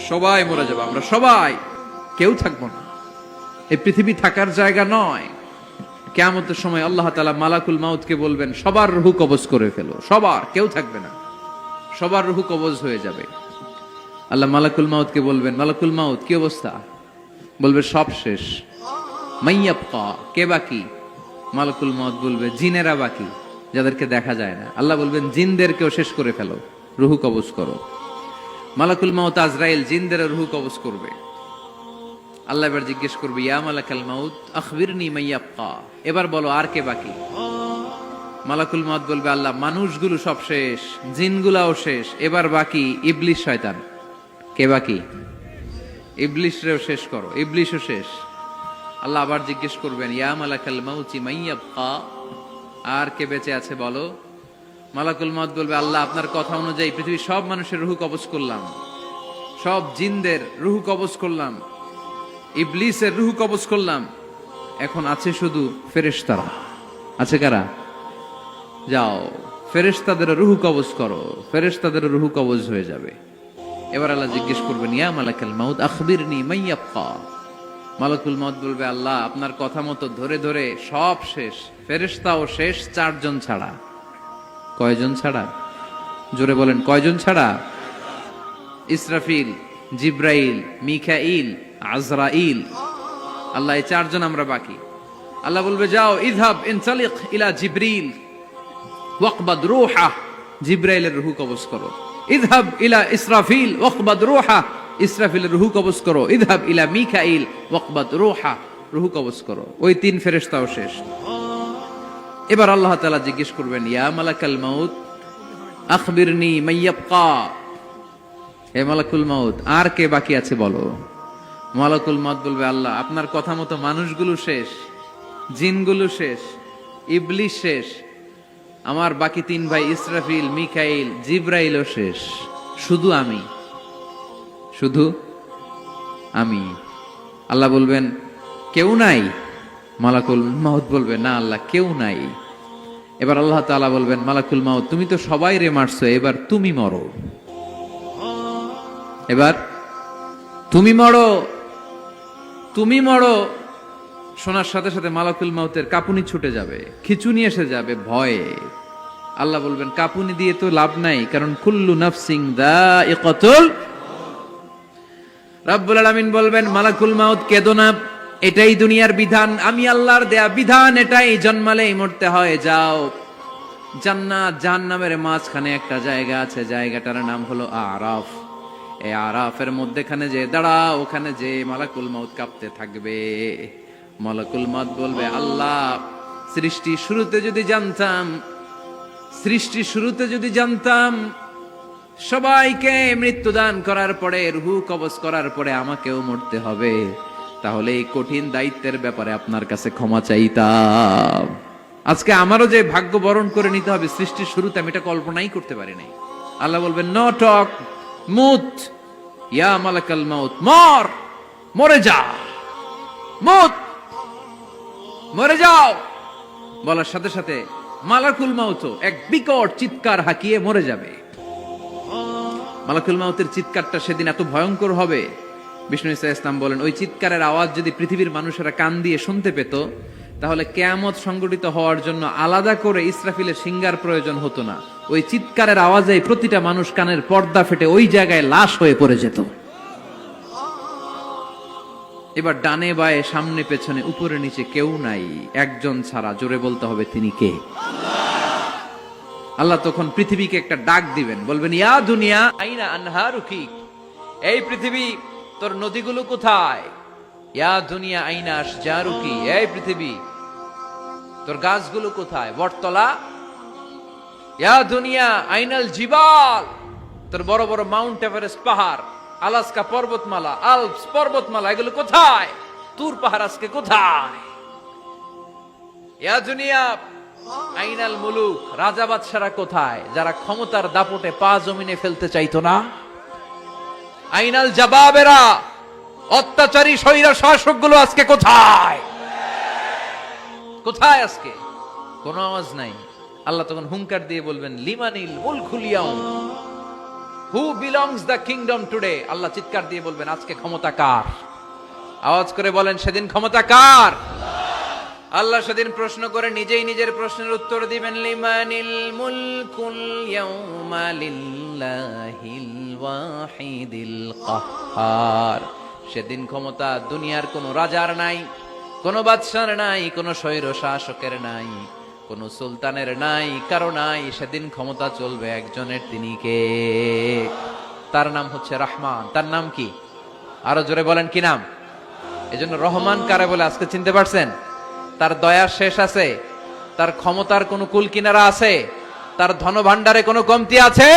সবাই মরে যাবো, আমরা সবাই, কেউ থাকবো না। এই পৃথিবী থাকার জায়গা নয়। কিয়ামতের সময় আল্লাহ তাআলা মালাকুল মাউতকে বলবেন, সবার রূহ কবজ করে ফেলো, সবার, কেউ থাকবে না, সবার রূহ কবজ হয়ে যাবে। আল্লাহ মালাকুল মাউতকে বলবেন, মালাকুল মাউত কি অবস্থা? বলবে সব শেষ। মাইয়াবকা, কে বাকি? মালাকুল মাউত বলবে জিনেরা বাকি, যাদেরকে দেখা যায় না। আল্লাহ বলবেন জিনদেরকেও শেষ করে ফেলো, রূহ কবজ করো। মালাকুল মাউত আজরাইল জিনদের রূহ কবজ করবে। আল্লাহ এবার জিজ্ঞেস করবে, ইয়া মালাকাল মাউত আখবিরনি মাইয়াবকা, এবার বলো আর কে বাকি? মালাকুল মাউত বলবে, আল্লাহ মানুষগুলো সব শেষ, জিনগুলাও শেষ, এবার বাকি ইবলিস শয়তান। কে বাকি? ইবলিসরেও শেষ করো, ইবলিসও শেষ। আল্লাহ আবার জিজ্ঞেস করবেন, ইয়া মালাকাল মাউতি মাইয়াবকা, আর কে বেঁচে আছে বলো। মালাকুল মাউত বলবে, আল্লাহ আপনার কথা অনুযায়ী পৃথিবীর সব মানুষের রূহ কবজ করলাম, সব জিনদের রূহ কবজ করলাম, ইবলিসের রূহ কবজ করলাম, এখন আছে শুধু ফেরেশতারা। আছে কারা? যাও ফেরেশতাদের রূহ কবজ করো, ফেরেশতাদের রূহ কবজ হয়ে যাবে। এবার আল্লাহ জিজ্ঞেস করবেন, ইয়া মালাকাল মাউত আখবিরনি মাইয়াবকা। মালাকুল মাউত বলবে, আল্লাহ আপনার কথা মতো ধরে ধরে সব শেষ, ফেরেশতাও শেষ, 4 জন ছাড়া। কয়জন ছাড়া? জোরে বলেন, কয়জন ছাড়া? ইসরাফিল, জিব্রাইল, মিকাইল, আজরাইল। আল্লাহ এই 4 জন আমরা বাকি। আল্লাহ বলবে, যাও ইযহাব ইনতালিক ইলা জিবরিল ওয়াকবাদ রূহা, জিব্রাইলের রূহ কবজ করো। ইযহাব ইলা ইসরাফিল ওয়াকবাদ রূহা, ইসরাফিলের রূহ কবজ করো। ইযহাব ইলা মিকাইল ওয়াকবাদ রূহা, রূহ কবজ করো। ওই 3 ফেরেশতাও শেষ। এবার আল্লাহ তাআলা জিজ্ঞেস করবেন, ইয়া মালাকাল মাউত আখবিরনি মাইয়াবকা, হে মালাকুল মাউত আর কে বাকি আছে বলো। মালাকুল মাউত বলবে, আল্লাহ আপনার কথা মতো মানুষগুলো শেষ, জিনগুলো শেষ, ইবলিস শেষ, আমার বাকি 3 ভাই ইসরাফিল, মিকাইল, জিব্রাইলও শেষ, শুধু আমি, শুধু আমি। আল্লাহ বলবেন, কেউ নাই? মালাকুল মাউত বলবে, না আল্লাহ কেউ নাই। এবার আল্লাহ তাআলা বলবেন, মালাকুল মাউত তুমি তো সবাই রে মারছো, এবার তুমি মরো, এবার তুমি মরো, তুমি মরো। শোনার সাথে সাথে মালাকুল মাউতের কাঁপুনি ছুটে যাবে, খিঁচুনি এসে যাবে ভয়ে। আল্লাহ বলবেন, কাঁপুনি দিয়ে তো লাভ নাই, কারণ কুল্লু নাফসিন যায়িকাতুল। রব্বুল আলামিন বলবেন, মালাকুল মাউত কেঁদো না, এটাই দুনিয়ার বিধান, আমি আল্লাহর দেয়া বিধান, এটাই, জন্মালেই মরতে হয়। যাও, জান্নাত জাহান্নামের মাঝখানে একটা জায়গা আছে, জায়গাটার নাম হলো আরাফ। এই আরাফের মধ্যেখানে যে দাঁড়া, ওখানে যে মালাকুল মাউত কাঁপতে থাকবে। মালাকুল মাউত বলবে, আল্লাহ সৃষ্টি শুরুতে যদি জানতাম, সৃষ্টি শুরুতে যদি জানতাম সবাইকে মৃত্যুদান করার পরে, রূহ কবজ করার পরে আমাকেও মরতে হবে, তাহলে এই কঠিন দায়িত্বের ব্যাপারে আপনার কাছে ক্ষমা চাইতাম। আজকে আমারও যে ভাগ্য বরণ করে নিতে হবে সৃষ্টির শুরুতে, আমি এটা কল্পনাই করতে পারি নাই। আল্লাহ বলবেন, নো টক, মুত, ইয়া মালাকাল মাউত, মর, মরে যা, মুত, মরে যাও। বলার সাথে সাথে মালাকুল মাউত এক বিকট চিৎকার হাঁকিয়ে মরে যাবে। মালাকুল মাউতের চিৎকারটা সেদিন এত ভয়ঙ্কর হবে, বিষ্ণু ঈসা ইসলাম বলেন, ওই চিৎকারের আওয়াজ যদি পৃথিবীর মানুষেরা কান দিয়ে শুনতে পেত, তাহলে কিয়ামত সংগঠিত হওয়ার জন্য আলাদা করে ইসরাফিলের সিঙ্গার প্রয়োজন হতো না। ওই চিৎকারের আওয়াজে প্রতিটা মানুষ কানের পর্দা ফেটে ওই জায়গায় লাশ হয়ে পড়ে যেত। এবার ডানে বায়ে সামনে পেছনে উপরে নিচে কেউ নাই, একজন ছাড়া। জোরে বলতে হবে, তিনি কে? আল্লাহ তখন পৃথিবীকে একটা ডাক দিবেন, বলবেন, ইয়া দুনিয়া আইনা আনহারুকি, এই পৃথিবী তোর নদীগুলো কোথায়? ইয়া দুনিয়া আইনা আশজারুকি, এই পৃথিবী তোর গাছগুলো কোথায়? বটতলা। ইয়া দুনিয়া আইনাল জিবাল, তোর বড় বড় মাউন্ট এভারেস্ট পাহাড়, আলাস্কা পর্বতমালা, আলপস পর্বতমালা, এগুলো কোথায়? তুর পাহাড় আজকে কোথায়? ইয়া দুনিয়া আইনাল মুলুক, রাজা বাদশারা কোথায়, যারা ক্ষমতার দাপটে পা জমিনে ফেলতে চাইতো না? আইনাল জাবাবেরা, অত্যাচারী স্বৈর শাসকগুলো আজকে কোথায়? কোথায় আজকে? কোনো আওয়াজ নাই। আল্লাহ তখন হুঙ্কার দিয়ে বলবেন, লিমানিল মুলকুল ইয়াউম, who belongs the kingdom today? আল্লাহ চিৎকার দিয়ে বলবেন আজকে ক্ষমতা কার? আওয়াজ করে বলেন সেদিন ক্ষমতা কার? আল্লাহ সেদিন প্রশ্ন করে নিজেই নিজের প্রশ্নের উত্তর দিবেন, লিমানিল মুলকুল ইয়াউমা লিল্লাহিল ওয়াহিদিল কাহ্হার। সেদিন ক্ষমতা দুনিয়ার কোনো রাজার নাই, কোনো বাদশার নাই, কোনো স্বৈর শাসকের নাই, কোনো সুলতানের নাই, কারো নাই। সেদিন ক্ষমতা চলবে একজনের, তিনি কে? তার নাম হচ্ছে রহমান। তার নাম কি? আরো জোরে বলেন কি নাম? এজন্য রহমান কারে বলে আজকে চিনতে পারছেন? তার দয়ার শেষ আছে? তার ক্ষমতার কোনো কুল কিনারা আছে? তার ধন ভাণ্ডারে কোনো কমতি আছে?